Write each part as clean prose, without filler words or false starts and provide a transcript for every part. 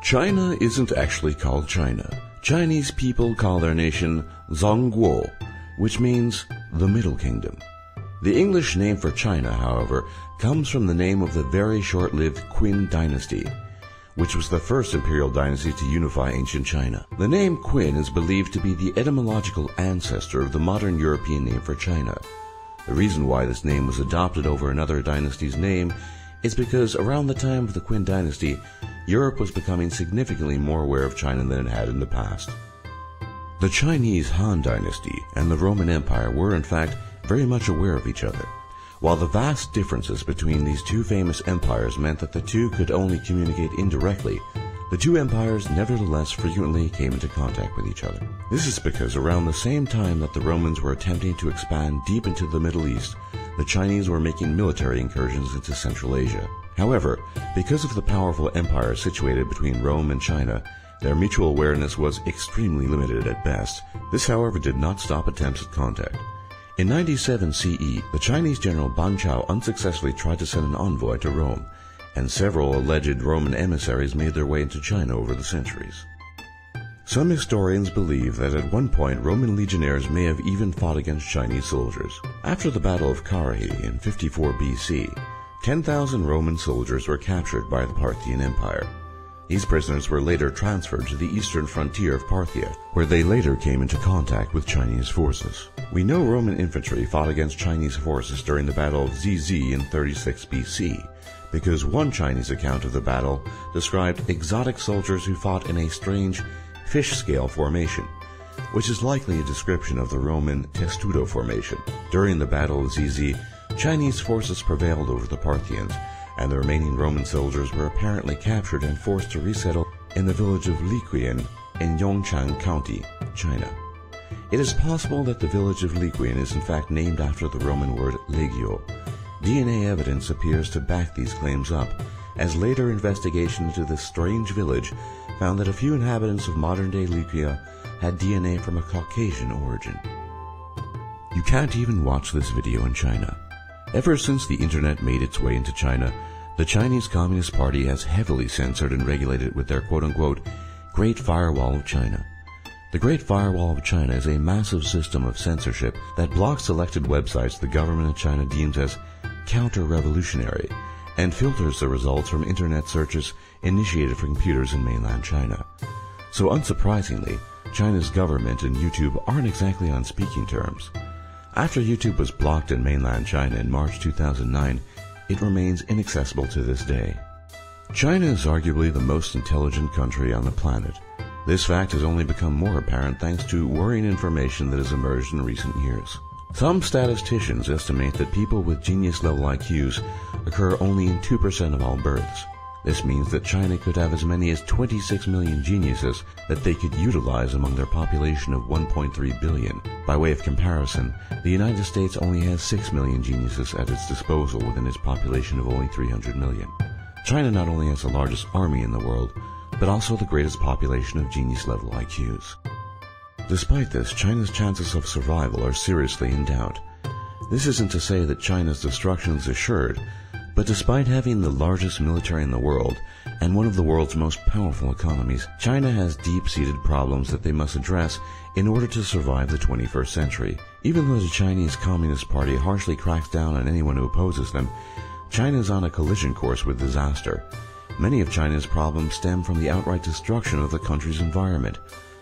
China isn't actually called China. Chinese people call their nation Zhongguo, which means the Middle Kingdom. The English name for China, however, comes from the name of the very short-lived Qin dynasty, which was the first imperial dynasty to unify ancient China. The name Qin is believed to be the etymological ancestor of the modern European name for China. The reason why this name was adopted over another dynasty's name is because around the time of the Qin dynasty, Europe was becoming significantly more aware of China than it had in the past. The Chinese Han dynasty and the Roman Empire were in fact very much aware of each other. While the vast differences between these two famous empires meant that the two could only communicate indirectly, the two empires nevertheless frequently came into contact with each other. This is because around the same time that the Romans were attempting to expand deep into the Middle East, the Chinese were making military incursions into Central Asia. However, because of the powerful empire situated between Rome and China, their mutual awareness was extremely limited at best. This, however, did not stop attempts at contact. In 97 CE, the Chinese general Ban Chao unsuccessfully tried to send an envoy to Rome, and several alleged Roman emissaries made their way into China over the centuries. Some historians believe that at one point Roman legionnaires may have even fought against Chinese soldiers. After the Battle of Carrhae in 54 BC, 10,000 Roman soldiers were captured by the Parthian Empire. These prisoners were later transferred to the eastern frontier of Parthia, where they later came into contact with Chinese forces. We know Roman infantry fought against Chinese forces during the Battle of Zizi in 36 BC, because one Chinese account of the battle described exotic soldiers who fought in a strange fish-scale formation, which is likely a description of the Roman testudo formation. During the Battle of Zizi, Chinese forces prevailed over the Parthians, and the remaining Roman soldiers were apparently captured and forced to resettle in the village of Liquian in Yongchang County, China. It is possible that the village of Liquian is in fact named after the Roman word legio. DNA evidence appears to back these claims up, as later investigation into this strange village found that a few inhabitants of modern-day Lycia had DNA from a Caucasian origin. You can't even watch this video in China. Ever since the internet made its way into China, the Chinese Communist Party has heavily censored and regulated with their quote-unquote Great Firewall of China. The Great Firewall of China is a massive system of censorship that blocks selected websites the government of China deems as counter-revolutionary and filters the results from internet searches initiated for computers in mainland China. So unsurprisingly, China's government and YouTube aren't exactly on speaking terms. After YouTube was blocked in mainland China in March 2009, it remains inaccessible to this day. China is arguably the most intelligent country on the planet. This fact has only become more apparent thanks to worrying information that has emerged in recent years. Some statisticians estimate that people with genius-level IQs occur only in 2% of all births. This means that China could have as many as 26 million geniuses that they could utilize among their population of 1.3 billion. By way of comparison, the United States only has 6 million geniuses at its disposal within its population of only 300 million. China not only has the largest army in the world, but also the greatest population of genius-level IQs. Despite this, China's chances of survival are seriously in doubt. This isn't to say that China's destruction is assured, but despite having the largest military in the world and one of the world's most powerful economies, China has deep-seated problems that they must address in order to survive the 21st century. Even though the Chinese Communist Party harshly cracks down on anyone who opposes them, China is on a collision course with disaster. Many of China's problems stem from the outright destruction of the country's environment.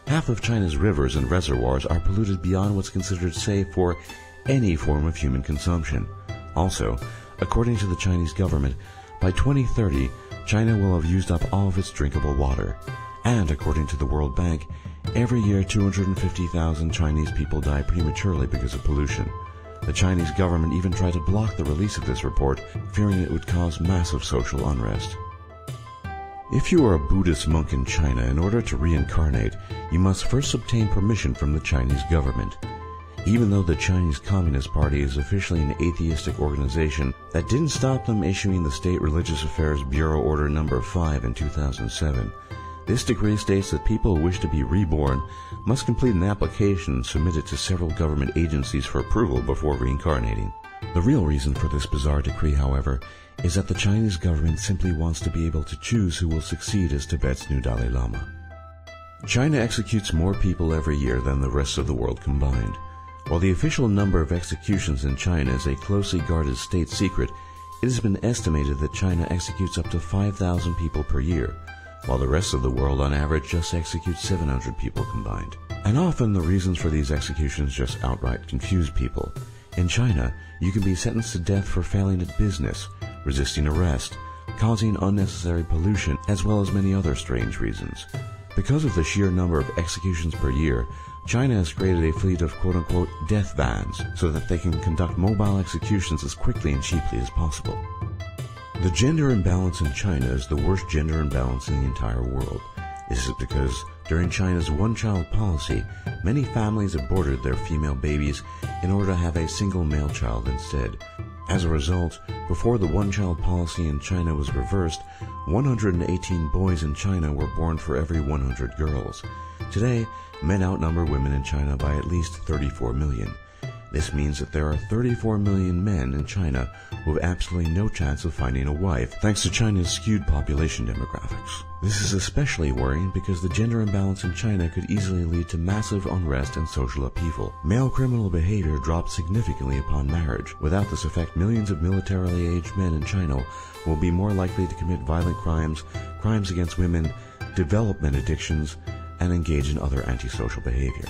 Half of China's rivers and reservoirs are polluted beyond what's considered safe for any form of human consumption. Also, according to the Chinese government, by 2030, China will have used up all of its drinkable water. And according to the World Bank, every year 250,000 Chinese people die prematurely because of pollution. The Chinese government even tried to block the release of this report, fearing it would cause massive social unrest. If you are a Buddhist monk in China, in order to reincarnate, you must first obtain permission from the Chinese government. Even though the Chinese Communist Party is officially an atheistic organization, that didn't stop them issuing the State Religious Affairs Bureau Order No. 5 in 2007. This decree states that people who wish to be reborn must complete an application and submit it to several government agencies for approval before reincarnating. The real reason for this bizarre decree, however, is that the Chinese government simply wants to be able to choose who will succeed as Tibet's new Dalai Lama. China executes more people every year than the rest of the world combined. While the official number of executions in China is a closely guarded state secret, it has been estimated that China executes up to 5,000 people per year, while the rest of the world on average just executes 700 people combined. And often the reasons for these executions just outright confuse people. In China, you can be sentenced to death for failing at business, resisting arrest, causing unnecessary pollution, as well as many other strange reasons. Because of the sheer number of executions per year, China has created a fleet of quote-unquote death vans so that they can conduct mobile executions as quickly and cheaply as possible. The gender imbalance in China is the worst gender imbalance in the entire world. This is because during China's one-child policy, many families aborted their female babies in order to have a single male child instead. As a result, before the one-child policy in China was reversed, 118 boys in China were born for every 100 girls. Today, men outnumber women in China by at least 34 million. This means that there are 34 million men in China who have absolutely no chance of finding a wife, thanks to China's skewed population demographics. This is especially worrying because the gender imbalance in China could easily lead to massive unrest and social upheaval. Male criminal behavior drops significantly upon marriage. Without this effect, millions of militarily aged men in China will be more likely to commit violent crimes, crimes against women, develop addictions, and engage in other antisocial behavior.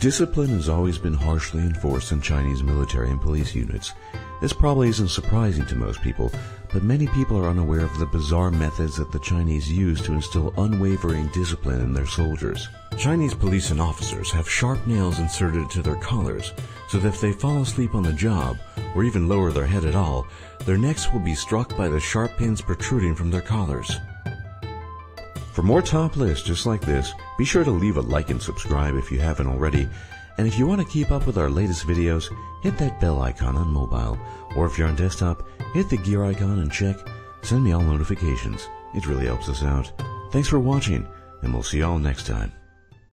Discipline has always been harshly enforced in Chinese military and police units. This probably isn't surprising to most people, but many people are unaware of the bizarre methods that the Chinese use to instill unwavering discipline in their soldiers. Chinese police and officers have sharp nails inserted into their collars, so that if they fall asleep on the job, or even lower their head at all, their necks will be struck by the sharp pins protruding from their collars. For more top lists just like this, be sure to leave a like and subscribe if you haven't already. And if you want to keep up with our latest videos, hit that bell icon on mobile. Or if you're on desktop, hit the gear icon and check Send me all notifications. It really helps us out. Thanks for watching, and we'll see you all next time.